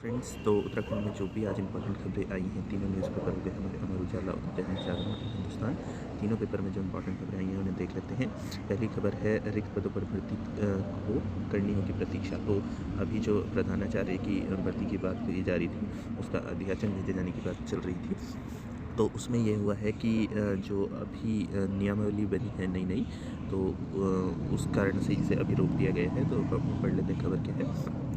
Friends, तो उत्तराखंड में जो भी आज इंपॉर्टेंट खबरें आई हैं, तीनों न्यूज़पेपर हो गए हमारे अमर उजाला और दैनिक जागरण और हिंदुस्तान। तीनों पेपर में जो इंपॉर्टेंट खबरें आई हैं उन्हें देख लेते हैं। पहली खबर है, रिक्त पदों पर भर्ती को करनी होगी प्रतीक्षा। तो अभी जो प्रधानाचार्य की भर्ती की बात कही जा रही थी, उसका अध्याचन भेजे जाने की बात चल रही थी। तो उसमें ये हुआ है कि जो अभी नियमावली बनी है नई-नई, तो उस कारण से इसे अभी रोक दिया गया है। तो पढ़ लेते हैं खबर क्या है।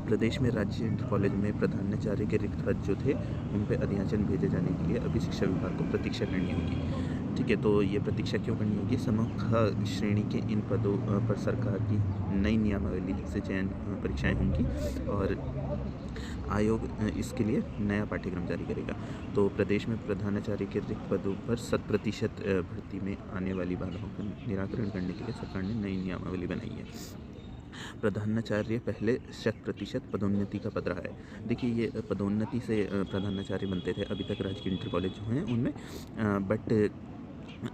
प्रदेश में राज्य इंटर कॉलेज में प्रधानाचार्य के रिक्त पद जो थे, उन पे अध्याचन भेजे जाने के लिए अभी शिक्षा विभाग को प्रतीक्षा करनी होगी। ठीक है, तो ये प्रतीक्षा क्यों करनी होगी? समूह ख श्रेणी के इन पदों पर सरकार की नई नियमावली से चयन परीक्षाएँ होंगी और आयोग इसके लिए नया पाठ्यक्रम जारी करेगा। तो प्रदेश में प्रधानाचार्य के रिक्त पदों पर 100% भर्ती में आने वाली बाधाओं का निराकरण करने के लिए सरकार ने नई नियमावली बनाई है। प्रधानाचार्य पहले 100% पदोन्नति का पद रहा है। देखिए, ये पदोन्नति से प्रधानाचार्य बनते थे अभी तक राजकीय इंटर कॉलेज जो हैं उनमें, बट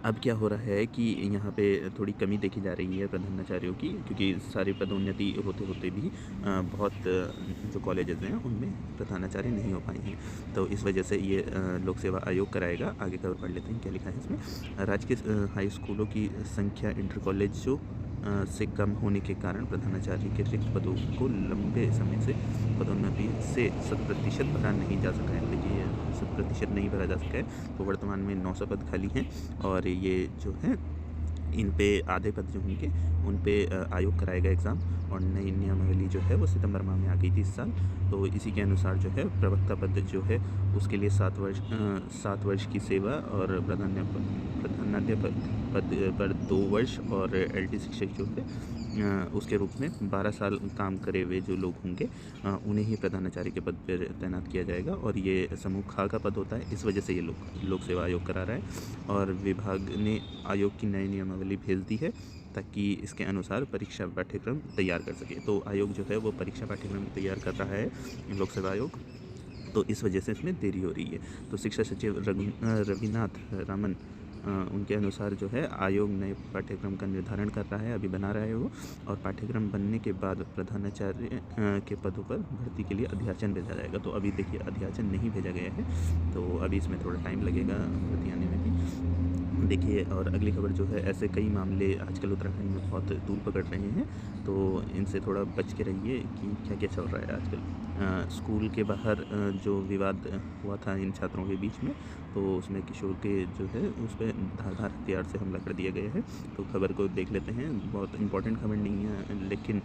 अब क्या हो रहा है कि यहाँ पे थोड़ी कमी देखी जा रही है प्रधानाचार्यों की, क्योंकि सारी पदोन्नति होते होते भी बहुत जो कॉलेजेस हैं उनमें प्रधानाचार्य नहीं हो पाए हैं। तो इस वजह से ये लोक सेवा आयोग कराएगा। आगे खबर पढ़ लेते हैं क्या लिखा है इसमें। राजकीय हाई स्कूलों की संख्या इंटर कॉलेज जो से कम होने के कारण प्रधानाचार्य के रिक्त पदों को लंबे समय से पदोन्नति से 100% भरा नहीं जा सका है। देखिए, 100% नहीं भरा जा सका है। तो वर्तमान में 900 पद खाली हैं और ये जो है, इन पे आधे पद जो होंगे उन पे आयोग कराएगा एग्ज़ाम। और नई नियमावली जो है वो सितंबर माह में आ गई थी इस साल। तो इसी के अनुसार जो है प्रवक्ता पद जो है उसके लिए 7 वर्ष की सेवा और प्रधानाध्यापक पद पर 2 वर्ष और एलटी शिक्षक जो है उसके रूप में 12 साल काम करे हुए जो लोग होंगे उन्हें ही प्रधानाचार्य के पद पर तैनात किया जाएगा। और ये समूह खा का पद होता है, इस वजह से ये लोक सेवा आयोग करा रहा है। और विभाग ने आयोग की नई नियमावली भेज दी है ताकि इसके अनुसार परीक्षा पाठ्यक्रम तैयार कर सके। तो आयोग जो है वो परीक्षा पाठ्यक्रम तैयार कर रहा है, लोक सेवा आयोग। तो इस वजह से इसमें देरी हो रही है। तो शिक्षा सचिव रविनाथ रामन, उनके अनुसार जो है आयोग नए पाठ्यक्रम का निर्धारण कर रहा है, अभी बना रहा है वो। और पाठ्यक्रम बनने के बाद प्रधानाचार्य के पदों पर भर्ती के लिए अध्याचन भेजा जाएगा। तो अभी देखिए, अध्याचन नहीं भेजा गया है, तो अभी इसमें थोड़ा टाइम लगेगा भर्ती आने में भी। देखिए, और अगली खबर जो है, ऐसे कई मामले आजकल उत्तराखंड में बहुत तूल पकड़ रहे हैं, तो इनसे थोड़ा बच के रहिए कि क्या-क्या चल रहा है आजकल। स्कूल के बाहर जो विवाद हुआ था इन छात्रों के बीच में, तो उसमें किशोर के जो है उस पे धारदार हथियार से हमला कर दिया गया है। तो खबर को देख लेते हैं। बहुत इंपॉर्टेंट खबर नहीं है, लेकिन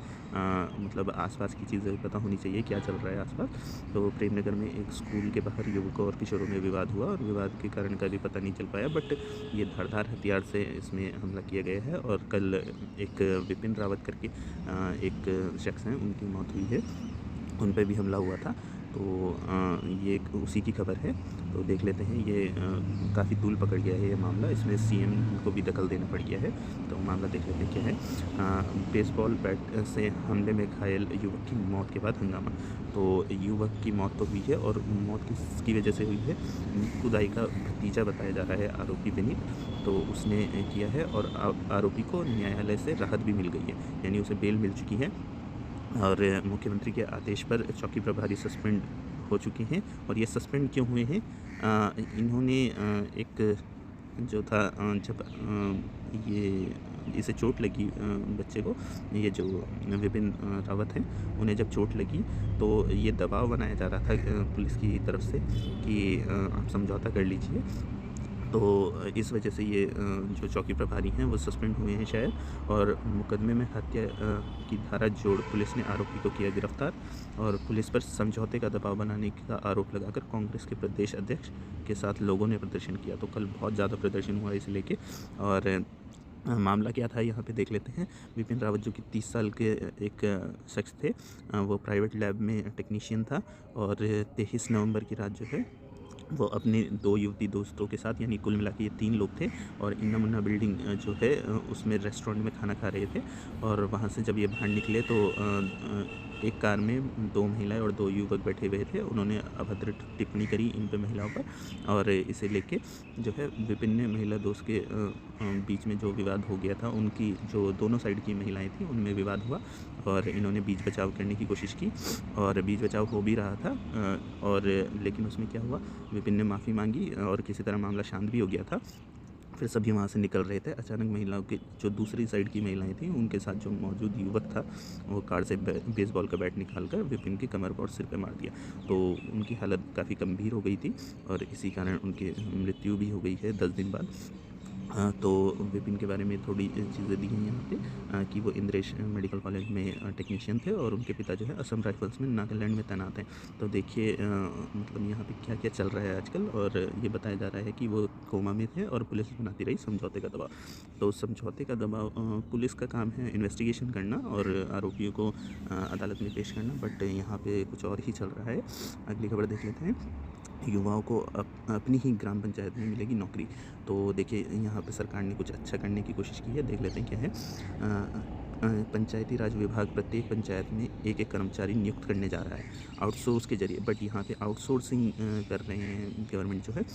मतलब आस-पास की चीज़ें पता होनी चाहिए, क्या चल रहा है आस-पास। तो प्रेमनगर में एक स्कूल के बाहर युवकों और किशोरों में विवाद हुआ और विवाद के कारण का भी पता नहीं चल पाया, बट ये धारदार हथियार से इसमें हमला किया गया है। और कल एक विपिन रावत करके एक शख्स हैं, उनकी मौत हुई है, उन पे भी हमला हुआ था। तो ये उसी की खबर है। तो देख लेते हैं। ये काफ़ी तूल पकड़ गया है ये मामला, इसमें सीएम को भी दखल देना पड़ गया है। तो मामला देख लेते हैं क्या है। बेसबॉल बैट से हमले में घायल युवक की मौत के बाद हंगामा। तो युवक की मौत तो हुई है, और मौत किसकी वजह से हुई है? खुदाई का भतीजा बताया जा रहा है आरोपी विनीत। तो उसने किया है, और आरोपी को न्यायालय से राहत भी मिल गई है, यानी उसे बेल मिल चुकी है। और मुख्यमंत्री के आदेश पर चौकी प्रभारी सस्पेंड हो चुके हैं। और ये सस्पेंड क्यों हुए हैं? इन्होंने एक जो था, जब ये इसे चोट लगी, बच्चे को, ये जो विपिन रावत हैं, उन्हें जब चोट लगी तो ये दबाव बनाया जा रहा था पुलिस की तरफ से कि आप समझौता कर लीजिए। तो इस वजह से ये जो चौकी प्रभारी हैं वो सस्पेंड हुए हैं शायद। और मुकदमे में हत्या की धारा जोड़ पुलिस ने आरोपी को किया गिरफ्तार। और पुलिस पर समझौते का दबाव बनाने का आरोप लगाकर कांग्रेस के प्रदेश अध्यक्ष के साथ लोगों ने प्रदर्शन किया। तो कल बहुत ज़्यादा प्रदर्शन हुआ इसे लेके। और मामला क्या था यहाँ पे देख लेते हैं। विपिन रावत जो कि 30 साल के एक शख्स थे, वो प्राइवेट लैब में टेक्नीशियन था। और 23 नवंबर की रात जो है वो अपने 2 युवती दोस्तों के साथ, यानी कुल मिला के ये 3 लोग थे और इन्ना मुन्ना बिल्डिंग जो है उसमें रेस्टोरेंट में खाना खा रहे थे। और वहाँ से जब ये बाहर निकले तो एक कार में 2 महिलाएँ और 2 युवक बैठे हुए थे। उन्होंने अभद्र टिप्पणी करी इन पे महिलाओं पर, और इसे लेके जो है विपिन ने महिला दोस्त के बीच में जो विवाद हो गया था, उनकी जो दोनों साइड की महिलाएँ थीं उनमें विवाद हुआ और इन्होंने बीच बचाव करने की कोशिश की और बीच बचाव हो भी रहा था। और लेकिन उसमें क्या हुआ, विपिन ने माफ़ी मांगी और किसी तरह मामला शांत भी हो गया था। फिर सभी वहाँ से निकल रहे थे, अचानक महिलाओं के जो दूसरी साइड की महिलाएं थीं उनके साथ जो मौजूद युवक था वो कार से बेसबॉल का बैट निकालकर विपिन की कमर पर और सिर पर मार दिया। तो उनकी हालत काफ़ी गंभीर हो गई थी और इसी कारण उनकी मृत्यु भी हो गई है 10 दिन बाद। तो विपिन के बारे में थोड़ी चीज़ें दी हैं यहाँ पे कि वो इंद्रेश मेडिकल कॉलेज में टेक्नीशियन थे और उनके पिता जो है असम राइफल्स में नागालैंड में तैनात हैं। तो देखिए मतलब यहाँ पे क्या क्या चल रहा है आजकल, और ये बताया जा रहा है कि वो कोमा में थे और पुलिस बनाती रही समझौते का दबाव। तो समझौते का दबाव पुलिस का काम है इन्वेस्टिगेशन करना और आरोपियों को अदालत में पेश करना, बट यहाँ पे कुछ और ही चल रहा है। अगली खबर देख लेते हैं। युवाओं को अपनी ही ग्राम पंचायत में मिलेगी नौकरी। तो देखिए यहाँ पे सरकार ने कुछ अच्छा करने की कोशिश की है, देख लेते हैं क्या है। पंचायती राज विभाग प्रत्येक पंचायत में एक कर्मचारी नियुक्त करने जा रहा है आउटसोर्स के जरिए, बट यहाँ पे आउटसोर्सिंग कर रहे हैं गवर्नमेंट जो है।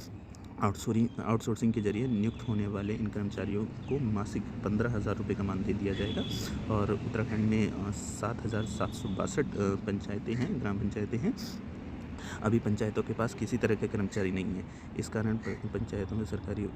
आउटसोर्सिंग के जरिए नियुक्त होने वाले इन कर्मचारियों को मासिक 15,000 रुपये का मानदेय दिया जाएगा। और उत्तराखंड में 7,762 पंचायतें हैं, ग्राम पंचायतें हैं। अभी पंचायतों के पास किसी तरह के कर्मचारी नहीं है, इस कारण पंचायतों में सरकारी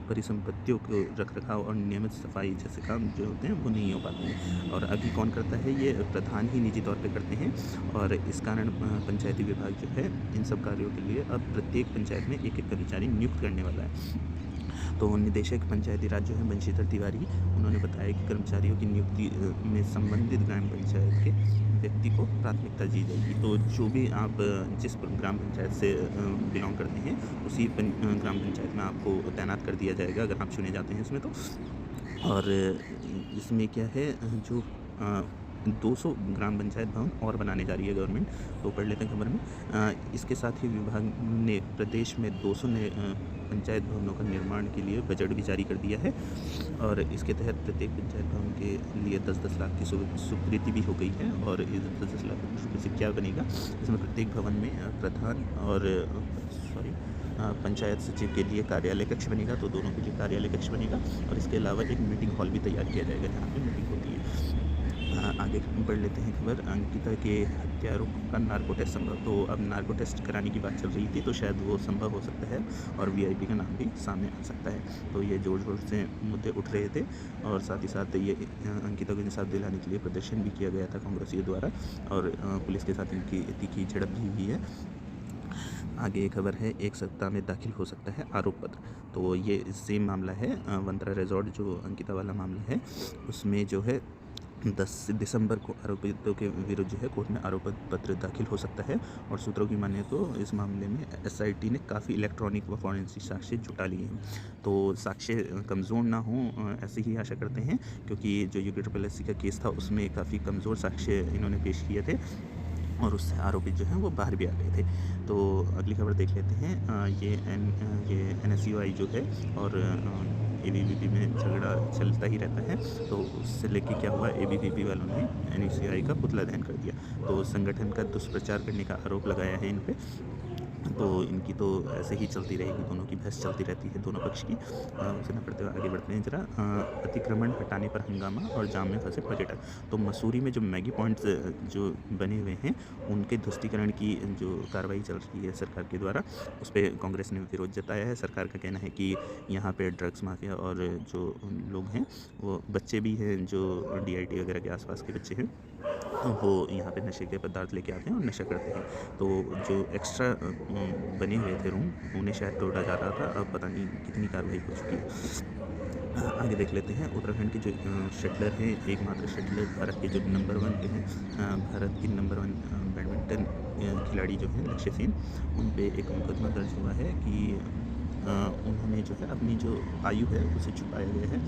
परिसंपत्तियों को रखरखाव और नियमित सफाई जैसे काम जो होते हैं वो नहीं हो पाते हैं। और अभी कौन करता है, ये प्रधान ही निजी तौर पे करते हैं। और इस कारण पंचायती विभाग जो है इन सब कार्यों के लिए अब प्रत्येक पंचायत में एक कर्मचारी नियुक्त करने वाला है। तो निदेशक पंचायती राज जो है बंशीधर तिवारी, उन्होंने बताया कि कर्मचारियों की नियुक्ति में संबंधित ग्राम पंचायत के व्यक्ति को प्राथमिकता दी जाएगी। तो जो भी आप जिस ग्राम पंचायत से बिलोंग करते हैं उसी ग्राम पंचायत में आपको तैनात कर दिया जाएगा अगर आप चुने जाते हैं इसमें तो। और इसमें क्या है, जो 200 ग्राम पंचायत भवन और बनाने जा रही है गवर्नमेंट। तो पढ़ लेते हैं खबर में। इसके साथ ही विभाग ने प्रदेश में 200 नए पंचायत भवनों का निर्माण के लिए बजट भी जारी कर दिया है। और इसके तहत प्रत्येक पंचायत भवन के लिए 10-10 लाख की स्वीकृति भी हो गई है। और इस 10-10 लाख रुपये से क्या बनेगा, इसमें प्रत्येक भवन में प्रधान और पंचायत सचिव के लिए कार्यालय कक्ष बनेगा, तो दोनों के लिए कार्यालय कक्ष बनेगा। और इसके अलावा एक मीटिंग हॉल भी तैयार किया जाएगा जहाँ पे मीटिंग होती है। आगे बढ़ लेते हैं खबर। अंकिता के हत्यारों का नार्को टेस्ट संभव। तो अब नार्को टेस्ट कराने की बात चल रही थी, तो शायद वो संभव हो सकता है और वीआईपी का नाम भी सामने आ सकता है। तो ये जोर जोर से मुद्दे उठ रहे थे और साथ ही साथ ये अंकिता को इंसाफ दिलाने के लिए प्रदर्शन भी किया गया था कांग्रेसियों द्वारा, और पुलिस के साथ इनकी तीखी झड़प भी हुई है। आगे खबर है, 1 सप्ताह में दाखिल हो सकता है आरोप पत्र। तो ये सेम मामला है, वंतरा रिजॉर्ट जो अंकिता वाला मामला है उसमें जो है 10 दिसंबर को आरोपितों के विरुद्ध जो है कोर्ट में आरोप पत्र दाखिल हो सकता है। और सूत्रों की माने तो इस मामले में एसआईटी ने काफ़ी इलेक्ट्रॉनिक व फॉरेंसिक साक्ष्य जुटा लिए हैं। तो साक्ष्य कमज़ोर ना हो ऐसी ही आशा करते हैं, क्योंकि जो यूके का केस था उसमें काफ़ी कमज़ोर साक्ष्य इन्होंने पेश किए थे और उससे आरोपी जो हैं वो बाहर भी आ गए थे। तो अगली खबर देख लेते हैं। ये एनएसयूआई जो है और एबीवीपी में झगड़ा चलता ही रहता है। तो उससे लेके क्या हुआ, एबीवीपी वालों ने एनएसयूआई का पुतला दहन कर दिया। तो संगठन का दुष्प्रचार करने का आरोप लगाया है इन पे। तो इनकी तो ऐसे ही चलती रहेगी, दोनों की बहस चलती रहती है दोनों पक्ष की। उसे न पढ़ते हुए आगे बढ़ते हैं जरा। अतिक्रमण हटाने पर हंगामा और जाम में फंसे पर्यटक। तो मसूरी में जो मैगी पॉइंट्स जो बने हुए हैं उनके ध्वस्तीकरण की जो कार्रवाई चल रही है सरकार के द्वारा, उस पर कांग्रेस ने विरोध जताया है। सरकार का कहना है कि यहाँ पे ड्रग्स माफिया और जो लोग हैं वो बच्चे भी हैं, जो डीआईटी वगैरह के आसपास के बच्चे हैं, वो यहाँ पे नशे के पदार्थ लेके आते हैं और नशा करते हैं। तो जो एक्स्ट्रा बने हुए थे रूम उन्हें शायद तोड़ा जा रहा था, अब पता नहीं कितनी कार्रवाई हो चुकी है। आगे देख लेते हैं। उत्तराखंड के जो शटलर हैं, एकमात्र शटलर भारत के जो नंबर 1 पे हैं, भारत की नंबर 1 बैडमिंटन खिलाड़ी जो हैं लक्ष्य सेन, उन पे एक मुकदमा दर्ज हुआ है कि उन्होंने जो है अपनी जो आयु है उसे छुपाया गया है।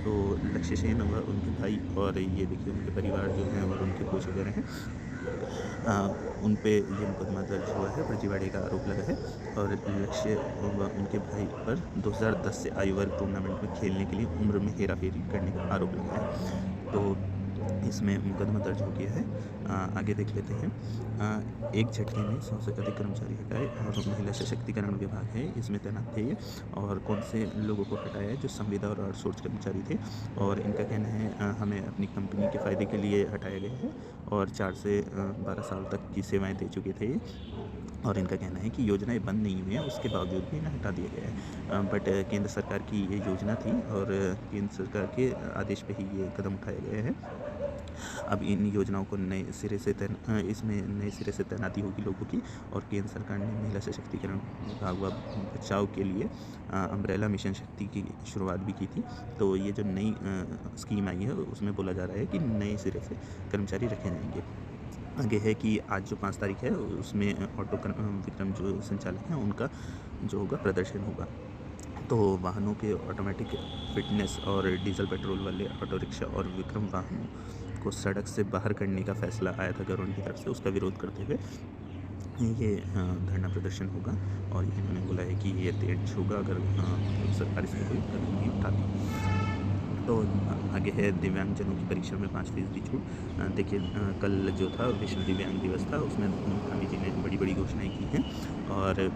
तो लक्ष्य सेन व उनके भाई और ये देखिए उनके परिवार जो हैं और उनके कोच वगैरह हैं, उन पे ये मुकदमा दर्ज हुआ है, फर्जीवाड़े का आरोप लगा है और लक्ष्य व उनके भाई पर 2010 से आयु वर्ग टूर्नामेंट में खेलने के लिए उम्र में हेरा-फेरी करने का आरोप लगा है। तो इसमें मुकदमा दर्ज हो गया है। आगे देख लेते हैं। एक झटके में 100 से अधिक कर्मचारी हटाए और महिला सशक्तिकरण विभाग है, इसमें तैनात थे ये। और कौन से लोगों को हटाया है? जो संविदा और आउटसोर्स कर्मचारी थे और इनका कहना है हमें अपनी कंपनी के फ़ायदे के लिए हटाया गया है और 4 से 12 साल तक की सेवाएँ दे चुके थे ये। और इनका कहना है कि योजनाएँ बंद नहीं हुई हैं, उसके बावजूद भी इन्हें हटा दिया गया है। बट केंद्र सरकार की ये योजना थी और केंद्र सरकार के आदेश पे ही ये कदम उठाया गया है। अब इन योजनाओं को इसमें नए सिरे से तैनाती होगी लोगों की और केंद्र सरकार ने महिला सशक्तिकरण विभाग व बचाव के लिए अम्ब्रेला मिशन शक्ति की शुरुआत भी की थी। तो ये जो नई स्कीम आई है उसमें बोला जा रहा है कि नए सिरे से कर्मचारी रखे जाएंगे। आगे है कि आज जो 5 तारीख है उसमें विक्रम जो संचालक हैं उनका जो होगा प्रदर्शन होगा। तो वाहनों के ऑटोमेटिक फिटनेस और डीजल पेट्रोल वाले ऑटो रिक्शा और विक्रम वाहनों को सड़क से बाहर करने का फैसला आया था गवर्नमेंट की तरफ से, उसका विरोध करते हुए ये धरना प्रदर्शन होगा। और इन्होंने बोला है कि ये तेज होगा अगर सरकार इसमें कोई कदम नहीं उठाती। तो आगे है दिव्यांगजनों की परीक्षा में 5% छूट। देखिए कल जो था विश्व दिव्यांग दिवस था, उसमें मोदी जी ने बड़ी घोषणाएं की हैं और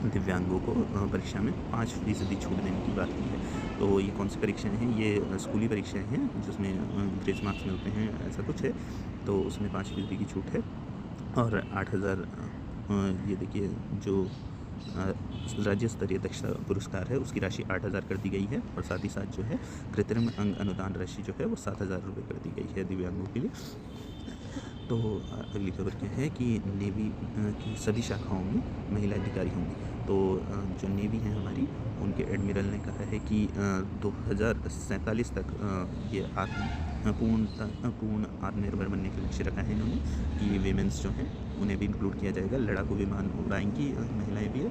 दिव्यांगों को परीक्षा में 5% छूट देने की बात की है। तो ये कौन सी परीक्षाएँ हैं? ये स्कूली परीक्षाएँ हैं जिसमें ग्रेस मार्क्स मिलते हैं, ऐसा कुछ है। तो उसमें 5% की छूट है और 8,000 ये देखिए जो राज्य स्तरीय दक्षता पुरस्कार है उसकी राशि 8,000 कर दी गई है और साथ ही साथ जो है कृत्रिम अंग अनुदान राशि जो है वो 7,000 रुपये कर दी गई है दिव्यांगों के लिए। तो अगली खबर क्या है कि नेवी की सभी शाखाओं में महिला अधिकारी होंगी। तो जो नेवी है हमारी उनके एडमिरल ने कहा है कि 2047 तक ये पूर्ण आत्मनिर्भर बनने का लक्ष्य रखा है इन्होंने कि वीमेंस जो हैं उन्हें भी इंक्लूड किया जाएगा। लड़ाकू विमान उड़ाएंगी महिलाएं भी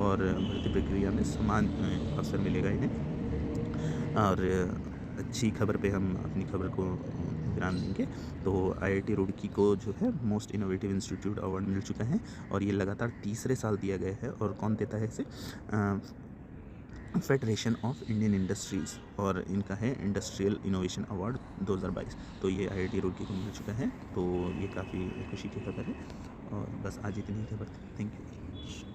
और भर्ती प्रक्रिया में समान अवसर मिलेगा इन्हें। और अच्छी खबर पे हम अपनी खबर को विराम देंगे। तो IIT रुड़की को जो है मोस्ट इनोवेटिव इंस्टीट्यूट अवार्ड मिल चुका है और ये लगातार तीसरे साल दिया गया है। और कौन देता है इसे? फेडरेशन ऑफ इंडियन इंडस्ट्रीज़ और इनका है इंडस्ट्रियल इनोवेशन अवार्ड 2022। तो ये IIT रुड़की को मिल चुका है। तो ये काफ़ी खुशी की खबर है और बस आज इतनी खबर थी। Thank you.